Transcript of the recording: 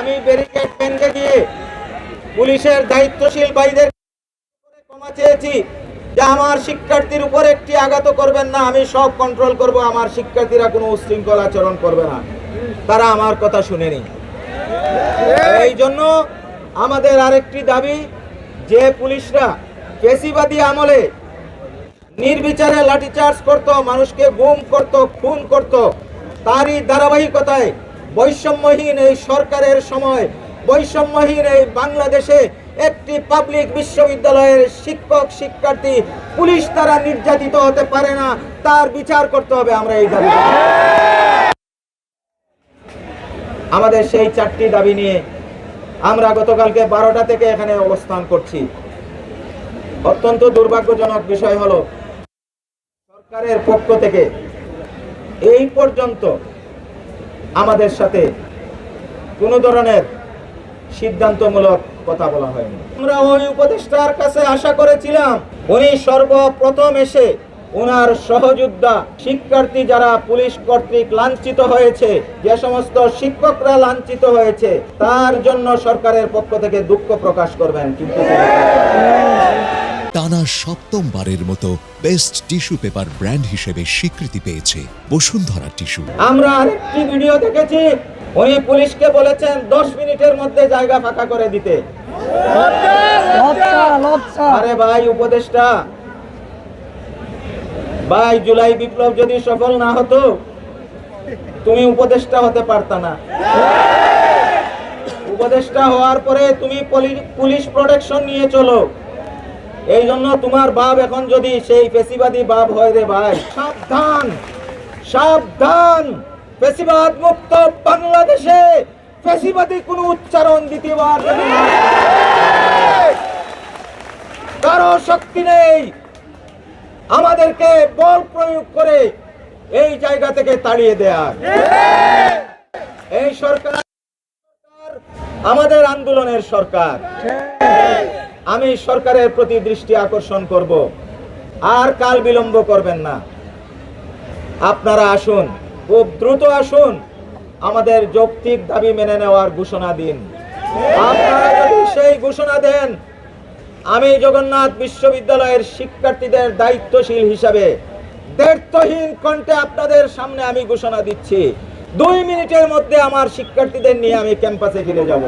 আমি ব্যারিকেড ভেঙে দিয়ে পুলিশের দায়িত্বশীল ভাইদের ক্ষমা চেয়েছি যে আমার শিক্ষার্থীর উপর একটি আঘাত করবেন না, আমি সব কন্ট্রোল করব, আমার শিক্ষার্থীরা কোনো উচ্ছৃঙ্খল আচরণ করবে না। তারা আমার কথা শুনেনি। এই জন্য আমাদের আরেকটি দাবি, যে পুলিশরা ফ্যাসিবাদী আমলে নির্বিচারে লাঠিচার্জ করত, মানুষকে গুম করত, খুন করত, তারই ধারাবাহিকতায় বৈষম্যহীন এই সরকারের সময় বৈষম্যহীন এই বাংলাদেশে একটি পাবলিক বিশ্ববিদ্যালয়ের শিক্ষক শিক্ষার্থী পুলিশ দ্বারা নির্যাতিত হতে পারে না, তার বিচার করতে হবে। আমরা এই দাবি, আমাদের সেই 4টি দাবি নিয়ে আমরা গতকালকে 12টা থেকে এখানে অবস্থান করছি। অত্যন্ত দুর্ভাগ্যজনক বিষয় হলো, সরকারের পক্ষ থেকে এই পর্যন্ত আমাদের সাথে কোনো ধরনের সিদ্ধান্তমূলক কথা বলা হয়নি। আমরা ওই উপদেষ্টার কাছে আশা করেছিলাম উনি সর্বপ্রথম এসে ওনার সহযোদ্ধা শিক্ষার্থী যারা পুলিশ কর্তৃক লাঞ্ছিত হয়েছে, যে সমস্ত শিক্ষকরা লাঞ্ছিত হয়েছে, তার জন্য সরকারের পক্ষ থেকে দুঃখ প্রকাশ করবেন। কিন্তু টানা 7মবারের মতো বেস্ট টিস্যু পেপার ব্র্যান্ড হিসেবে স্বীকৃতি পেয়েছে বসুন্ধরা টিস্যু। আমরা আরেকটি ভিডিও দেখেছি, উনি পুলিশকে বলেছেন 10 মিনিটের মধ্যে জায়গা ফাঁকা করে দিতে। আরে ভাই উপদেষ্টা ভাই, জুলাই বিপ্লব যদি সফল না হতো তুমি উপদেষ্টা হতে পারতা না। উপদেষ্টা হওয়ার পরে তুমি পুলিশ প্রোটেকশন নিয়ে চলো। এই জন্য তোমার বাপ এখন যদি সেই ফ্যাসিবাদী বাপ হয় রে ভাই, সাবধান সাবধান। ফ্যাসিবাদ মুক্ত বাংলাদেশে ফ্যাসিবাদী কোনো উচ্চারণ দ্বিতীয়বার যদি কারো শক্তি নেই আমাদেরকে বল প্রয়োগ করে এই জায়গা থেকে তাড়িয়ে দেয়ার। এই সরকার আমাদের আন্দোলনের সরকার। আমি সরকারের প্রতি দৃষ্টি আকর্ষণ করব, আর কাল বিলম্ব করবেন না। আপনারা আসুন, খুব দ্রুত আসুন, আমাদের যৌক্তিক দাবি মেনে নেওয়ার ঘোষণা দিন। আপনারা যদি সেই ঘোষণা দেন, আমি জগন্নাথ বিশ্ববিদ্যালয়ের শিক্ষার্থীদের দায়িত্বশীল হিসাবে দ্ব্যর্থহীন কণ্ঠে আপনাদের সামনে আমি ঘোষণা দিচ্ছি, 2 মিনিটের মধ্যে আমার শিক্ষার্থীদের নিয়ে আমি ক্যাম্পাসে ফিরে যাব।